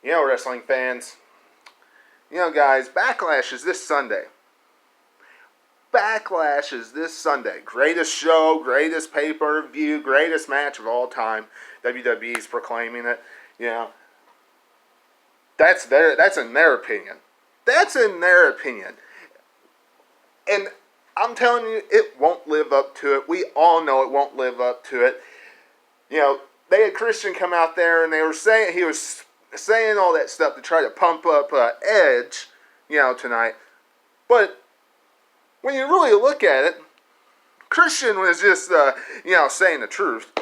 Wrestling fans, guys, Backlash is this Sunday. Backlash is this Sunday. Greatest show, greatest pay-per-view, greatest match of all time. WWE's proclaiming it. That's in their opinion. That's in their opinion. And I'm telling you, it won't live up to it. We all know it won't live up to it. They had Christian come out there and he was saying all that stuff to try to pump up Edge, tonight. But when you really look at it, Christian was just, saying the truth.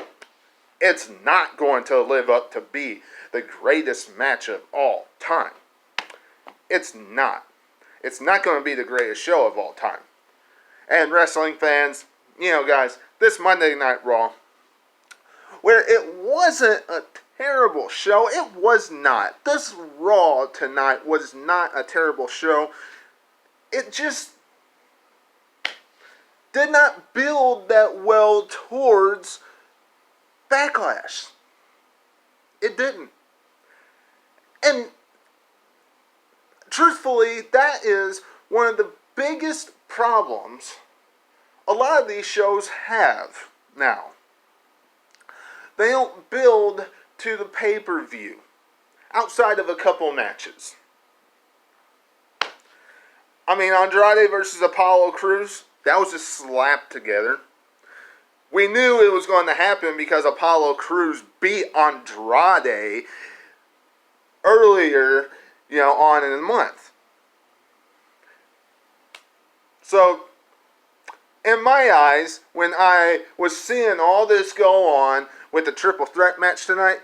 It's not going to live up to be the greatest match of all time. It's not. It's not going to be the greatest show of all time. And wrestling fans, guys, this Monday Night Raw, where it wasn't a terrible show, it was not. This Raw tonight was not a terrible show. It just did not build that well towards Backlash. It didn't. And truthfully, that is one of the biggest problems a lot of these shows have now. They don't build to the pay-per-view outside of a couple matches. Andrade versus Apollo Crews, that was just slapped together. We knew it was going to happen because Apollo Crews beat Andrade earlier, on in the month. So, in my eyes, when I was seeing all this go on with the triple threat match tonight,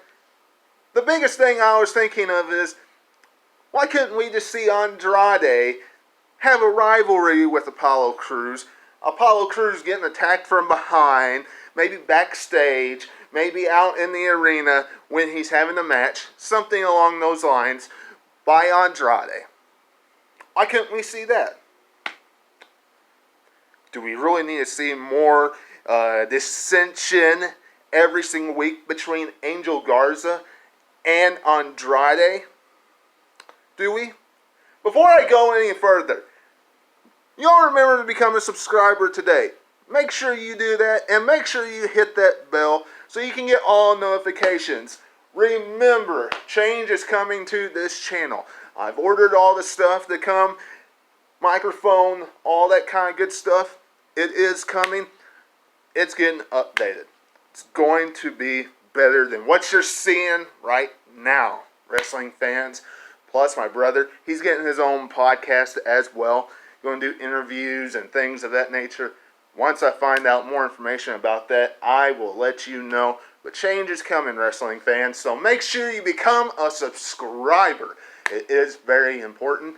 the biggest thing I was thinking of is, why couldn't we just see Andrade have a rivalry with Apollo Crews? Apollo Crews getting attacked from behind, maybe backstage, maybe out in the arena when he's having a match, something along those lines, by Andrade. Why couldn't we see that? Do we really need to see more dissension every single week between Angel Garza and Andrade? Do we? Before I go any further, y'all remember to become a subscriber today. Make sure you do that, and make sure you hit that bell so you can get all notifications. Remember, change is coming to this channel. I've ordered all the stuff to come, microphone, all that kind of good stuff. It is coming. It's getting updated. It's going to be better than what you're seeing right now, wrestling fans. Plus, my brother, he's getting his own podcast as well. Going to do interviews and things of that nature. Once I find out more information about that, I will let you know. But change is coming, wrestling fans. So make sure you become a subscriber. It is very important.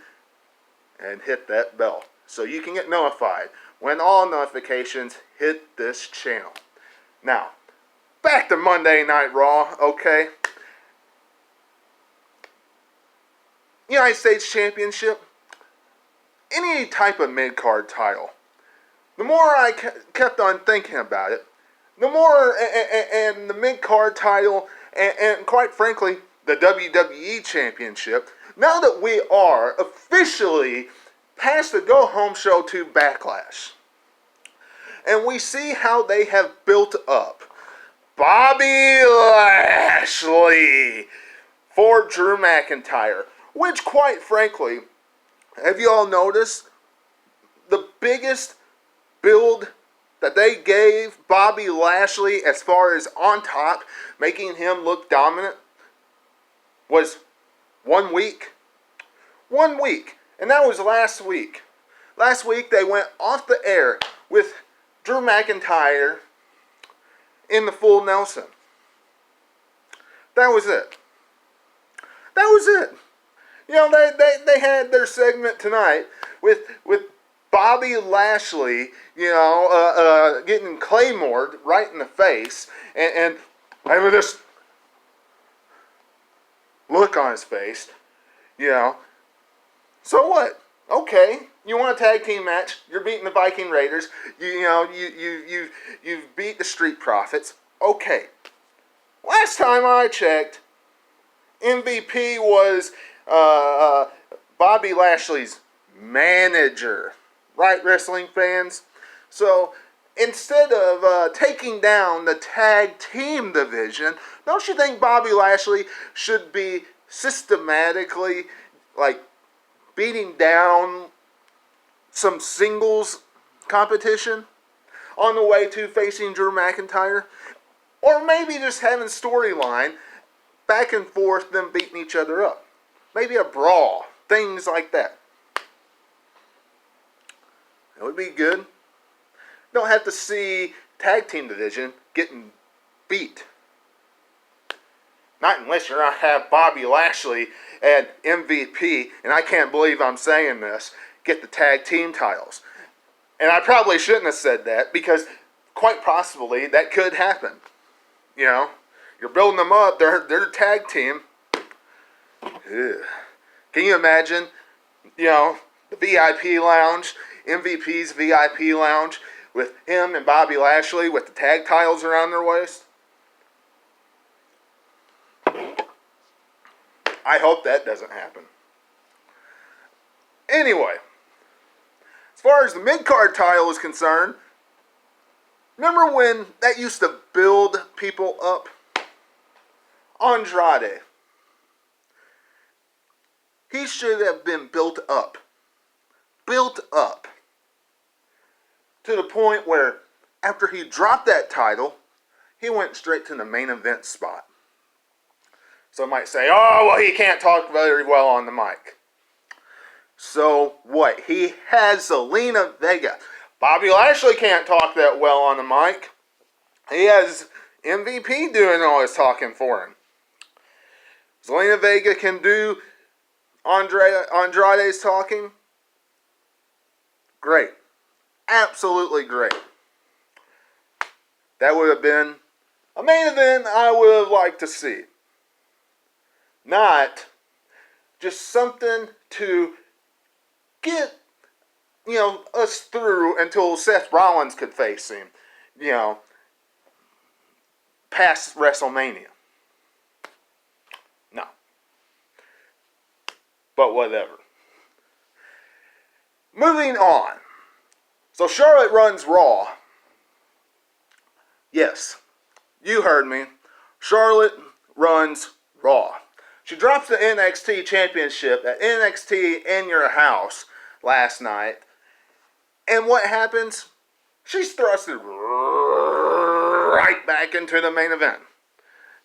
And hit that bell so you can get notified when all notifications hit this channel. Now, back to Monday Night Raw, okay? United States Championship, any type of mid-card title. The more I kept on thinking about it, the more, and the mid-card title, and quite frankly, the WWE Championship, now that we are officially past the go-home show to Backlash, and we see how they have built up Bobby Lashley for Drew McIntyre, which, quite frankly, have you all noticed the biggest build that they gave Bobby Lashley as far as on top, making him look dominant, was 1 week? 1 week. And that was last week. Last week they went off the air with Drew McIntyre in the full Nelson. That was it. That was it. They had their segment tonight with Bobby Lashley, getting claymored right in the face, and having this look on his face, So what? Okay, you want a tag team match? You're beating the Viking Raiders. You've beat the Street Profits. Okay. Last time I checked, MVP was uh, Bobby Lashley's manager. Right, wrestling fans? So instead of taking down the tag team division, don't you think Bobby Lashley should be systematically, like, beating down some singles competition on the way to facing Drew McIntyre? Or maybe just having storyline back and forth, them beating each other up. Maybe a brawl. Things like that. It would be good. Don't have to see tag team division getting beat. Not unless you're going to have Bobby Lashley and MVP, and I can't believe I'm saying this, get the tag team titles. And I probably shouldn't have said that, because quite possibly that could happen. You know, you're building them up, they're a tag team. Ugh. Can you imagine, you know, the VIP lounge, MVP's VIP lounge, with him and Bobby Lashley with the tag titles around their waist? I hope that doesn't happen. Anyway, as far as the mid-card title is concerned, remember when that used to build people up? Andrade. He should have been built up. Built up. To the point where, after he dropped that title, he went straight to the main event spot. Some might say, oh, well, he can't talk very well on the mic. So what? He has Zelina Vega. Bobby Lashley can't talk that well on the mic. He has MVP doing all his talking for him. Zelina Vega can do Andrade's talking. Great. Absolutely great. That would have been a main event I would have liked to see. Not just something to get, you know, us through until Seth Rollins could face him, you know, past WrestleMania. No. But whatever. Moving on. So Charlotte runs Raw. Yes, you heard me. Charlotte runs Raw. She drops the NXT Championship at NXT In Your House last night. And what happens? She's thrusted right back into the main event.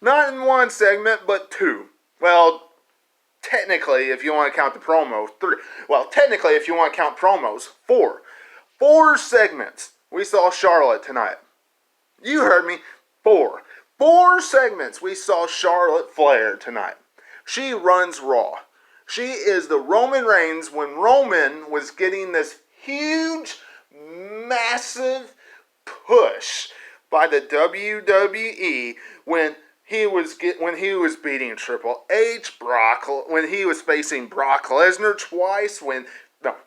Not in one segment, but two. Well, technically, if you want to count the promos, three. Well, technically, if you want to count promos, four. 4 segments we saw Charlotte tonight. You heard me. 4. 4 segments we saw Charlotte Flair tonight. She runs Raw. She is the Roman Reigns when Roman was getting this huge, massive push by the WWE when he was beating Triple H, when he was facing Brock Lesnar twice,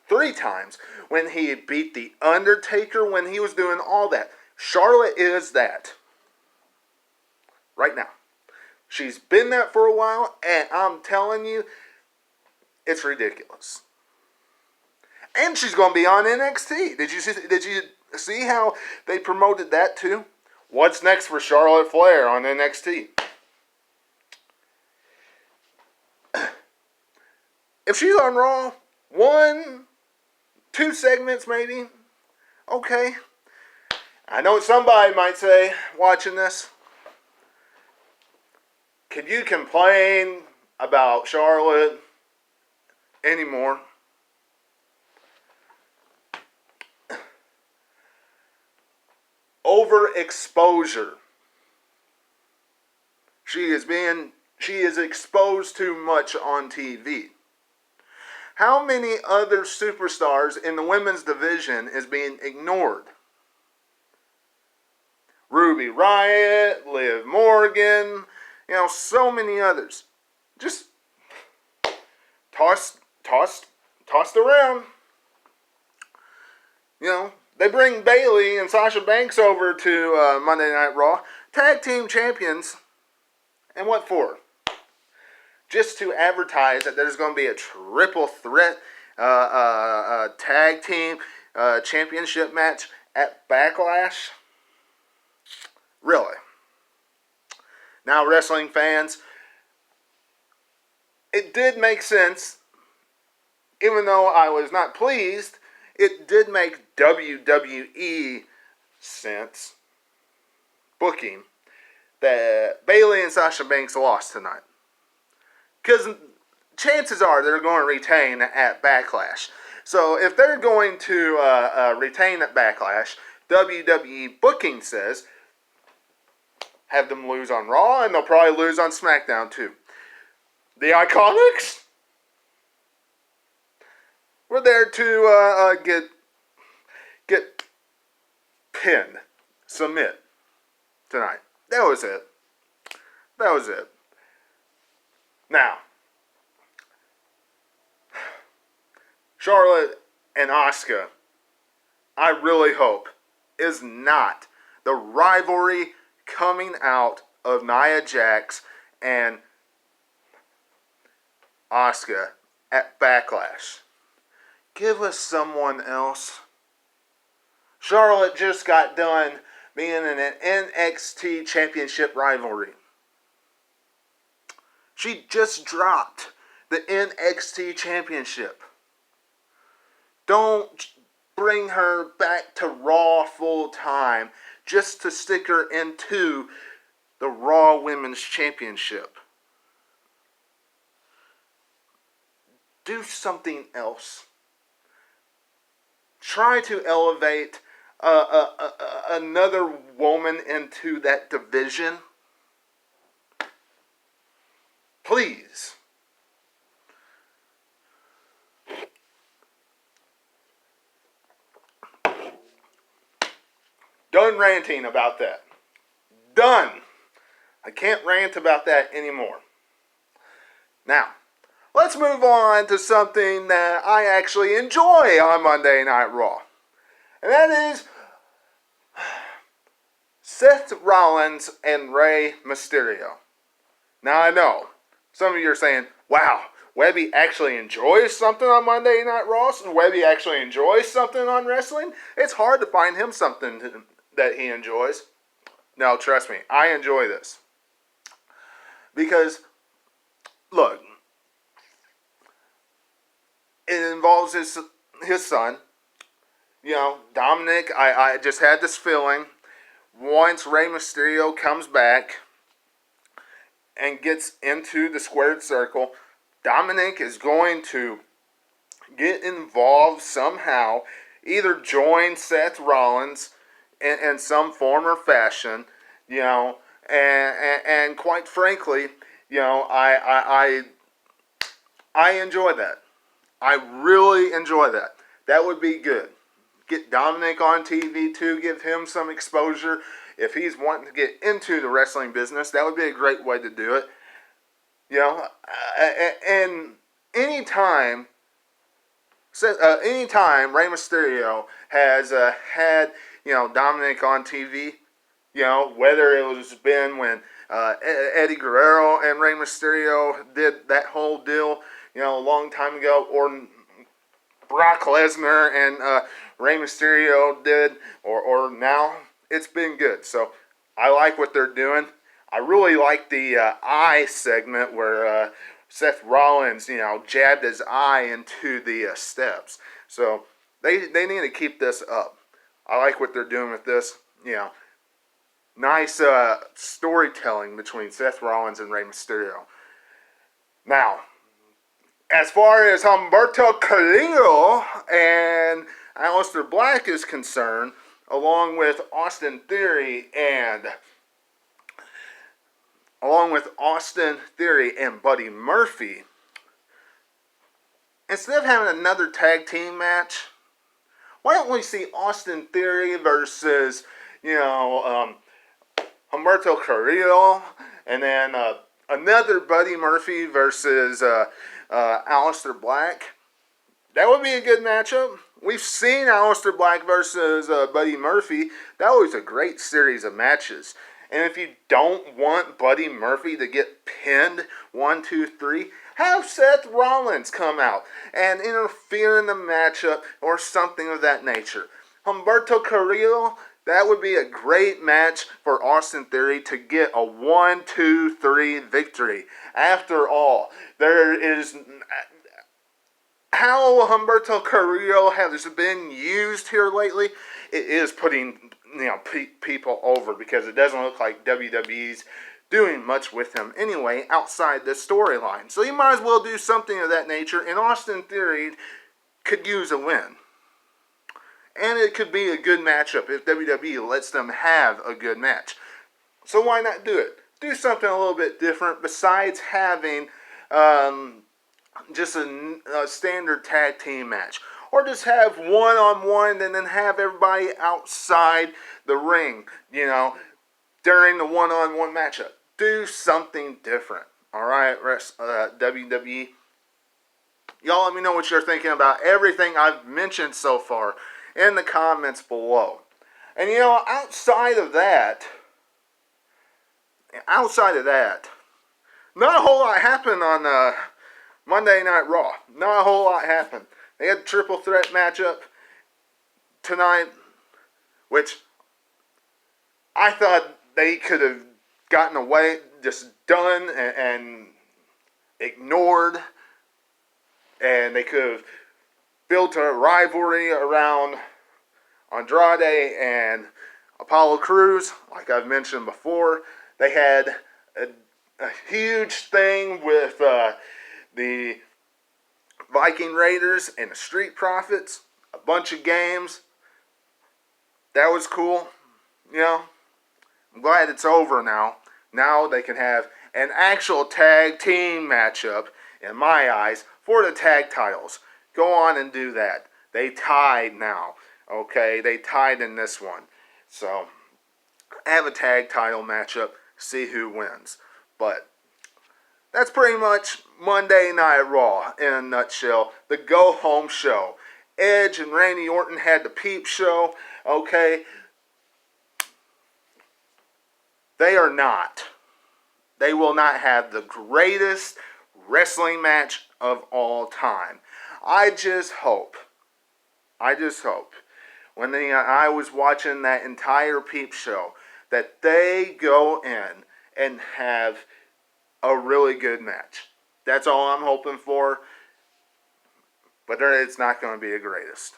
3 times, when he beat The Undertaker, when he was doing all that. Charlotte is that. Right now. She's been that for a while, and I'm telling you, it's ridiculous. And she's going to be on NXT. Did you see how they promoted that too? What's next for Charlotte Flair on NXT? If she's on Raw, 1, 2 segments maybe, okay. I know somebody might say, watching this, can you complain about Charlotte anymore? Overexposure. She is exposed too much on TV. How many other superstars in the women's division is being ignored? Ruby Riott, Liv Morgan, you know, so many others. Just tossed around. You know, they bring Bayley and Sasha Banks over to Monday Night Raw, tag team champions, and what for? just to advertise that there's going to be a triple threat tag team championship match at Backlash? Really? Now, wrestling fans, it did make sense. Even though I was not pleased, it did make WWE sense, booking, that Bayley and Sasha Banks lost tonight. Because chances are they're going to retain at Backlash. So if they're going to retain at Backlash, WWE booking says have them lose on Raw, and they'll probably lose on SmackDown too. The Iconics, we're there to get pinned, submit tonight. That was it. That was it. Now, Charlotte and Asuka, I really hope, is not the rivalry coming out of Nia Jax and Asuka at Backlash. Give us someone else. Charlotte just got done being in an NXT championship rivalry. She just dropped the NXT championship. Don't bring her back to Raw full time just to stick her into the Raw Women's Championship. Do something else. Try to elevate another woman into that division. Please. Done ranting about that. Done. I can't rant about that anymore. Now, let's move on to something that I actually enjoy on Monday Night Raw. And that is Seth Rollins and Rey Mysterio. Now I know, some of you are saying, wow, Webby actually enjoys something on Monday Night Raw? So Webby actually enjoys something on wrestling? It's hard to find him something that he enjoys. No, trust me, I enjoy this. Because, look, it involves his son. You know, Dominic, I just had this feeling, once Rey Mysterio comes back and gets into the squared circle, Dominic is going to get involved somehow, either join Seth Rollins in some form or fashion, you know, and quite frankly, you know, I enjoy that. I really enjoy that. That would be good. Get Dominic on TV too, give him some exposure. If he's wanting to get into the wrestling business, that would be a great way to do it. You know, and anytime Rey Mysterio has had, you know, Dominic on TV, you know, whether it was been when Eddie Guerrero and Rey Mysterio did that whole deal, you know, a long time ago, or Brock Lesnar and Rey Mysterio did, or now, it's been good. So I like what they're doing. I really like the eye segment where Seth Rollins, you know, jabbed his eye into the steps. So they need to keep this up. I like what they're doing with this. You know, nice storytelling between Seth Rollins and Rey Mysterio. Now, as far as Humberto Carrillo and Aleister Black is concerned, along with Austin Theory and Buddy Murphy, instead of having another tag team match, why don't we see Austin Theory versus, you know, Humberto Carrillo, and then another Buddy Murphy versus Aleister Black? That would be a good matchup. We've seen Aleister Black versus Buddy Murphy. That was a great series of matches. And if you don't want Buddy Murphy to get pinned 1, 2, 3, have Seth Rollins come out and interfere in the matchup or something of that nature. Humberto Carrillo, that would be a great match for Austin Theory to get a 1, 2, 3 victory. After all, there is how Humberto Carrillo has been used here lately. It is putting people over because it doesn't look like WWE's doing much with him anyway outside the storyline. So you might as well do something of that nature, and Austin Theory could use a win. And it could be a good matchup if WWE lets them have a good match. So why not do it? Do something a little bit different besides having just a standard tag team match. Or just have one-on-one and then have everybody outside the ring, during the one-on-one matchup. Do something different. Alright, WWE. Y'all let me know what you're thinking about everything I've mentioned so far in the comments below. And outside of that, not a whole lot happened on Monday Night Raw. Not a whole lot happened. They had a triple threat matchup tonight, which I thought they could have gotten away, just done and ignored, and they could have built a rivalry around Andrade and Apollo Crews, like I've mentioned before. They had a huge thing with the Viking Raiders and the Street Profits, a bunch of games. That was cool. I'm glad it's over now. Now they can have an actual tag team matchup, in my eyes, for the tag titles. Go on and do that. They tied now. Okay, they tied in this one. So, have a tag title matchup, see who wins. But that's pretty much Monday Night Raw in a nutshell. The go-home show. Edge and Randy Orton had the peep show. Okay. They will not have the greatest wrestling match of all time. I just hope, when I was watching that entire peep show, that they go in and have a really good match. That's all I'm hoping for. But it's not going to be the greatest.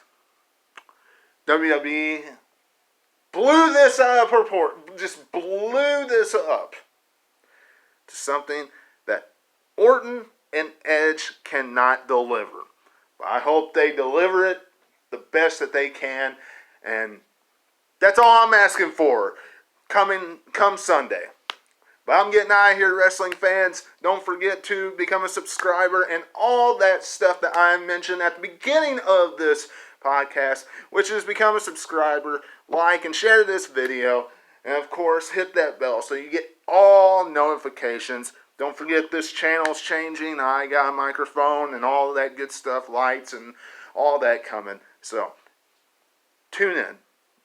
WWE blew this out of proportion. Just blew this up to something that Orton and Edge cannot deliver. But I hope they deliver it the best that they can. And that's all I'm asking for come Sunday. But I'm getting out of here, wrestling fans. Don't forget to become a subscriber and all that stuff that I mentioned at the beginning of this podcast, which is become a subscriber, like and share this video, and of course hit that bell so you get all notifications. Don't forget this channel's changing. I got a microphone and all that good stuff, lights and all that coming. So tune in.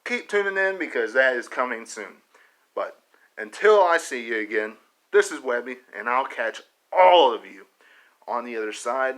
Keep tuning in because that is coming soon. But until I see you again, this is Webby, and I'll catch all of you on the other side.